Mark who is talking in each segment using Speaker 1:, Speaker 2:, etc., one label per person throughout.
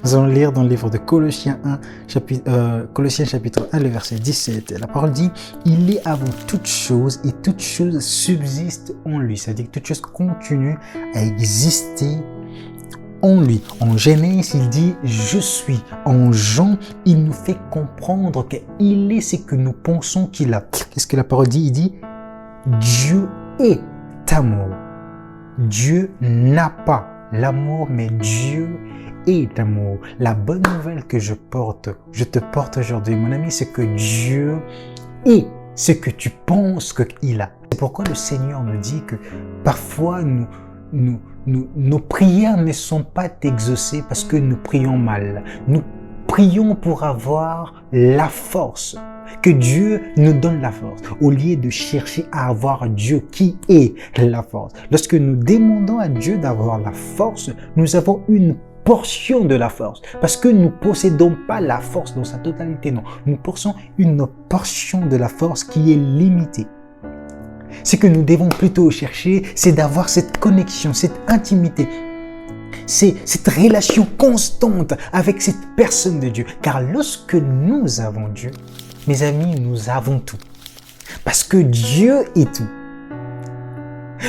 Speaker 1: Nous allons lire dans le livre de Colossiens chapitre 1, le verset 17. La parole dit « Il est avant toute chose et toute chose subsiste en lui ». C'est-à-dire que toute chose continue à exister en lui. En Genèse, il dit « Je suis ». En Jean, il nous fait comprendre qu'il est ce que nous pensons qu'il a. Qu'est-ce que la parole dit? Il dit « Dieu est amour ». Dieu n'a pas l'amour, mais Dieu est amour. La bonne nouvelle que je te porte aujourd'hui, mon ami, c'est que Dieu est ce que tu penses qu'il a. C'est pourquoi le Seigneur nous dit que parfois nos prières ne sont pas exaucées parce que nous prions mal. Nous prions pour avoir la force. Que Dieu nous donne la force, au lieu de chercher à avoir Dieu qui est la force. Lorsque nous demandons à Dieu d'avoir la force, nous avons une portion de la force. Parce que nous ne possédons pas la force dans sa totalité, non. Nous possédons une portion de la force qui est limitée. Ce que nous devons plutôt chercher, c'est d'avoir cette connexion, cette intimité, cette relation constante avec cette personne de Dieu. Car lorsque nous avons Dieu, mes amis, nous avons tout. Parce que Dieu est tout.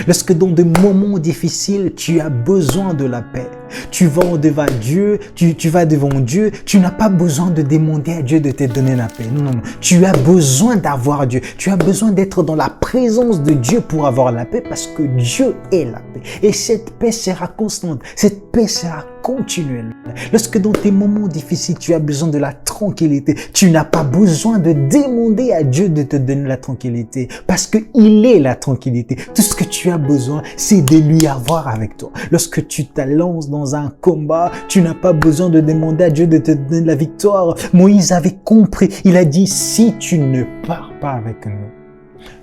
Speaker 1: Lorsque dans des moments difficiles, tu as besoin de la paix, tu vas devant Dieu, tu vas devant Dieu, tu n'as pas besoin de demander à Dieu de te donner la paix. Non. Tu as besoin d'avoir Dieu. Tu as besoin d'être dans la présence de Dieu pour avoir la paix parce que Dieu est la paix. Et cette paix sera constante. Cette paix sera continuelle. Lorsque dans tes moments difficiles, tu as besoin de la tranquillité, tu n'as pas besoin de demander à Dieu de te donner la tranquillité parce qu'il est la tranquillité. Tout ce que tu as besoin, c'est de lui avoir avec toi. Lorsque tu t'allances dans un combat, tu n'as pas besoin de demander à Dieu de te donner la victoire. Moïse avait compris. Il a dit, si tu ne pars pas avec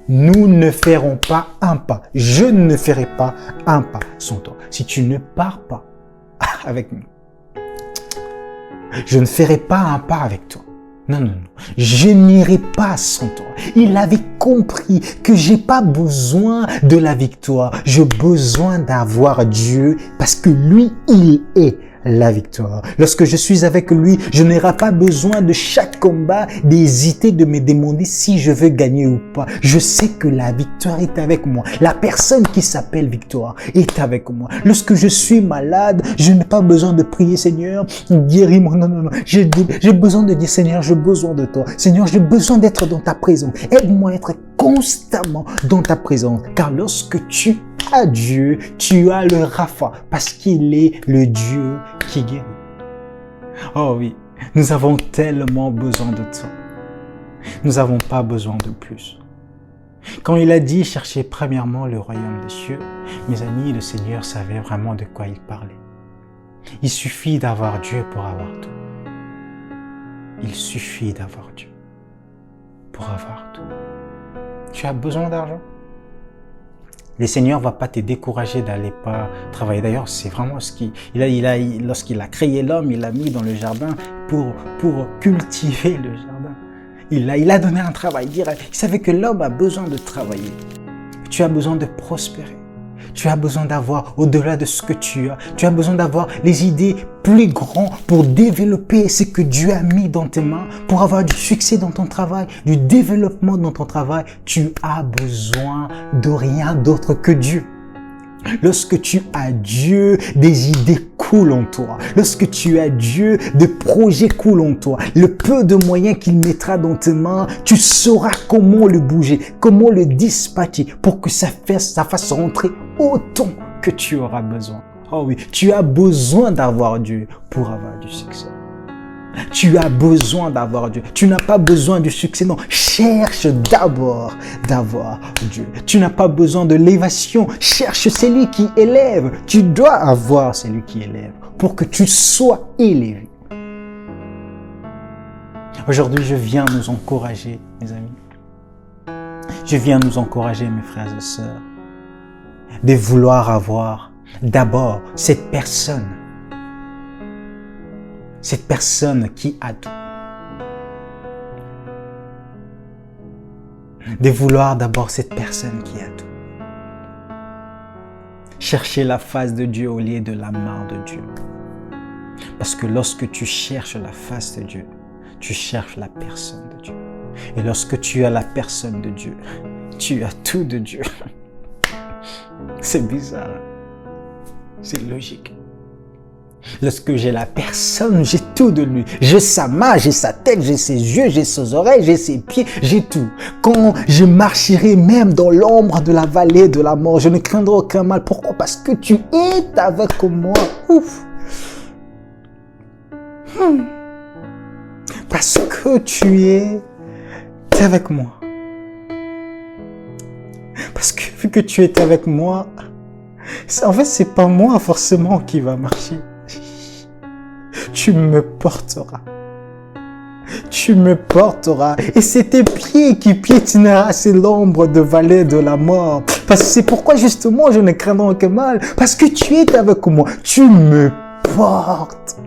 Speaker 1: nous ne ferons pas un pas. Je ne ferai pas un pas sans toi. Si tu ne pars pas avec nous, je ne ferai pas un pas avec toi. Non. Je n'irai pas sans toi. Il avait compris que j'ai pas besoin de la victoire. J'ai besoin d'avoir Dieu parce que lui, il est la victoire. Lorsque je suis avec lui, je n'aurai pas besoin de chaque combat d'hésiter de me demander si je veux gagner ou pas. Je sais que la victoire est avec moi. La personne qui s'appelle victoire est avec moi. Lorsque je suis malade, je n'ai pas besoin de prier Seigneur, guéris-moi. Non. J'ai besoin de dire Seigneur, j'ai besoin de toi. Seigneur, j'ai besoin d'être dans ta présence. Aide-moi à être constamment dans ta présence. Car lorsque tu as Dieu, tu as le Rapha, parce qu'il est le Dieu qui guérit. Oh oui, nous avons tellement besoin de toi. Nous n'avons pas besoin de plus. Quand il a dit cherchez premièrement le royaume des cieux, mes amis, le Seigneur savait vraiment de quoi il parlait. Il suffit d'avoir Dieu pour avoir tout. Il suffit d'avoir Dieu pour avoir tout. Tu as besoin d'argent? Le Seigneur ne va pas te décourager d'aller pas travailler. D'ailleurs, c'est vraiment ce qu'il lorsqu'il a créé l'homme, il l'a mis dans le jardin pour cultiver le jardin. Il a donné un travail direct. Il savait que l'homme a besoin de travailler. Tu as besoin de prospérer. Tu as besoin d'avoir au-delà de ce que tu as. Tu as besoin d'avoir les idées plus grandes pour développer ce que Dieu a mis dans tes mains, pour avoir du succès dans ton travail, du développement dans ton travail. Tu as besoin de rien d'autre que Dieu. Lorsque tu as Dieu, des idées coulent en toi. Lorsque tu as Dieu, des projets coulent en toi. Le peu de moyens qu'il mettra dans tes mains, tu sauras comment le bouger, comment le dispatcher pour que ça fasse rentrer autant que tu auras besoin. Oh oui, tu as besoin d'avoir Dieu pour avoir du succès. Tu as besoin d'avoir Dieu. Tu n'as pas besoin du succès, non. Cherche d'abord d'avoir Dieu. Tu n'as pas besoin de l'élévation. Cherche celui qui élève. Tu dois avoir celui qui élève pour que tu sois élevé. Aujourd'hui, je viens nous encourager, mes amis. Je viens nous encourager, mes frères et sœurs, de vouloir avoir d'abord cette personne qui a tout. De vouloir d'abord cette personne qui a tout. Chercher la face de Dieu au lieu de la main de Dieu. Parce que lorsque tu cherches la face de Dieu, tu cherches la personne de Dieu. Et lorsque tu as la personne de Dieu, tu as tout de Dieu. C'est bizarre. C'est logique. Lorsque j'ai la personne, j'ai tout de lui. J'ai sa main, j'ai sa tête, j'ai ses yeux, j'ai ses oreilles, j'ai ses pieds, j'ai tout. Quand je marcherai même dans l'ombre de la vallée de la mort, je ne craindrai aucun mal. Pourquoi? Parce que tu es avec moi. Ouf. Parce que tu es avec moi. Parce que vu que tu es avec moi, en fait, c'est pas moi forcément qui va marcher. Tu me porteras. Tu me porteras. Et c'est tes pieds qui piétinera c'est l'ombre de vallée de la mort. Parce que c'est pourquoi justement je ne craindrai aucun mal. Parce que tu es avec moi. Tu me portes.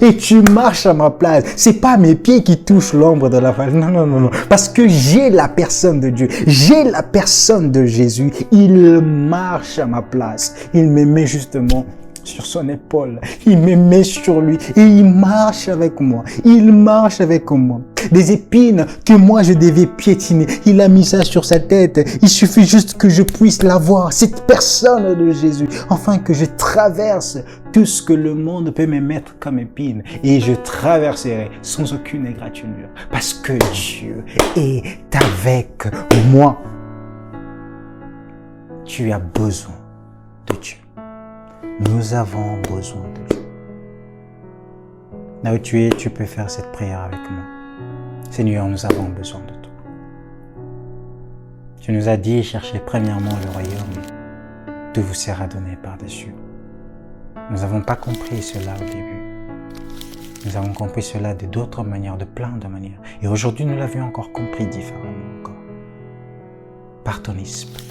Speaker 1: Et tu marches à ma place. C'est pas mes pieds qui touchent l'ombre de la vallée. Non, non, non, non. Parce que j'ai la personne de Dieu. J'ai la personne de Jésus. Il marche à ma place. Il me met justement sur son épaule. Il me met sur lui. Et il marche avec moi. Il marche avec moi. Des épines que moi je devais piétiner. Il a mis ça sur sa tête. Il suffit juste que je puisse la voir. Cette personne de Jésus. Enfin que je traverse tout ce que le monde peut me mettre comme épine. Et je traverserai sans aucune égratignure. Parce que Dieu est avec moi. Tu as besoin de Dieu. Nous avons besoin de Dieu. Là où tu es, tu peux faire cette prière avec moi. Seigneur, nous avons besoin de toi. Tu nous as dit, cherchez premièrement le royaume et tout vous sera donné par-dessus. Nous n'avons pas compris cela au début. Nous avons compris cela de d'autres manières, de plein de manières. Et aujourd'hui, nous l'avions encore compris différemment encore. Par ton esprit.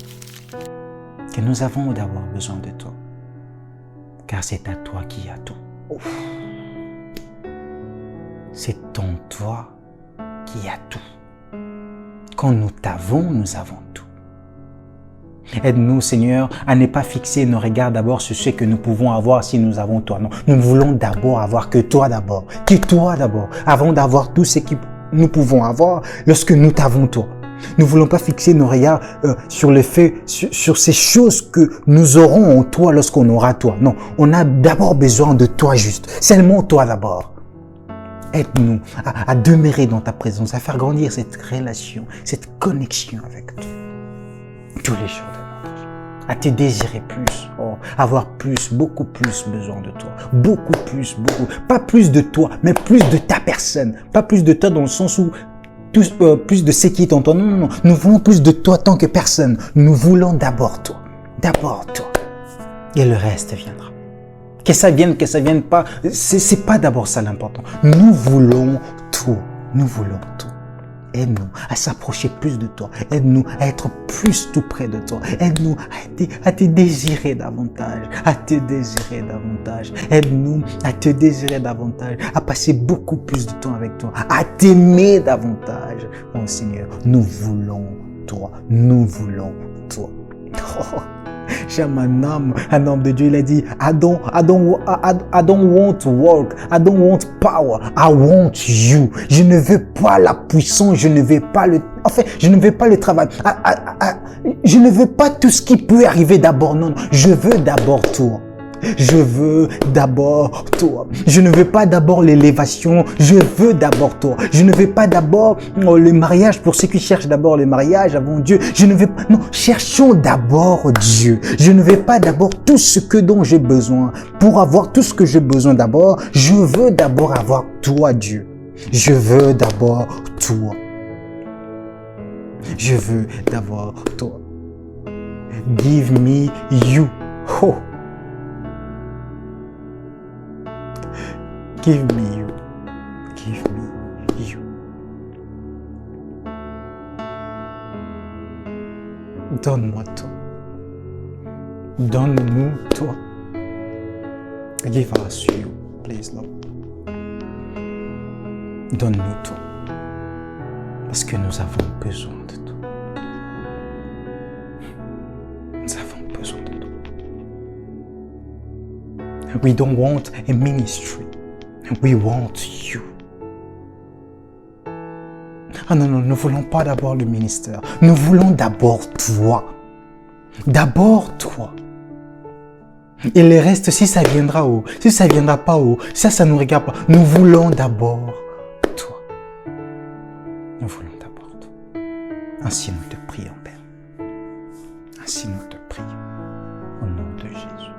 Speaker 1: Que nous avons d'abord besoin de toi. Car c'est à toi qui as tout. Ouf. C'est en toi qui a tout. Quand nous t'avons, nous avons tout. Aide-nous, Seigneur, à ne pas fixer nos regards d'abord sur ce que nous pouvons avoir si nous avons toi. Non, nous voulons d'abord avoir que toi d'abord. Que toi d'abord. Avant d'avoir tout ce que nous pouvons avoir lorsque nous t'avons toi. Nous ne voulons pas fixer nos regards sur le fait, sur ces choses que nous aurons en toi lorsqu'on aura toi. Non, on a d'abord besoin de toi juste. Seulement toi d'abord. Aide-nous à demeurer dans ta présence, à faire grandir cette relation, cette connexion avec toi. Tous les jours de notre vie. À te désirer plus, avoir plus, beaucoup plus besoin de toi. Beaucoup plus, beaucoup. Pas plus de toi, mais plus de ta personne. Pas plus de toi dans le sens où plus de ce qui est en toi. Non, non, non. Nous voulons plus de toi tant que personne. Nous voulons d'abord toi. D'abord toi. Et le reste viendra. Que ça vienne pas. C'est pas d'abord ça l'important. Nous voulons tout. Nous voulons tout. Aide-nous à s'approcher plus de toi. Aide-nous à être plus tout près de toi. Aide-nous à te désirer davantage. À te désirer davantage. Aide-nous à te désirer davantage. À passer beaucoup plus de temps avec toi. À t'aimer davantage. Mon Seigneur, nous voulons toi. Nous voulons toi. Oh. J'aime un homme de Dieu, il a dit, I don't want work, I don't want power, I want you. Je ne veux pas la puissance, je ne veux pas je ne veux pas le travail. Je ne veux pas tout ce qui peut arriver d'abord. Non, je veux d'abord toi. Je veux d'abord toi. Je ne veux pas d'abord l'élévation. Je veux d'abord toi. Je ne veux pas d'abord le mariage pour ceux qui cherchent d'abord le mariage avant Dieu. Je ne veux pas. Non, cherchons d'abord Dieu. Je ne veux pas d'abord tout ce dont j'ai besoin. Pour avoir tout ce que j'ai besoin d'abord, je veux d'abord avoir toi, Dieu. Je veux d'abord toi. Je veux d'abord toi. Give me you. Oh. Give me you. Give me you. Donne-moi toi. Donne-nous toi. Give us you, please, Lord. Donne-nous toi. Parce que nous avons besoin de toi. Nous avons besoin de toi. We don't want a ministry. We want you. Ah non, nous ne voulons pas d'abord le ministère. Nous voulons d'abord toi. D'abord toi. Et le reste, si ça viendra où, si ça viendra pas où, ça ne nous regarde pas. Nous voulons d'abord toi. Nous voulons d'abord toi. Ainsi nous te prions, Père. Ainsi nous te prions. Au nom de Jésus.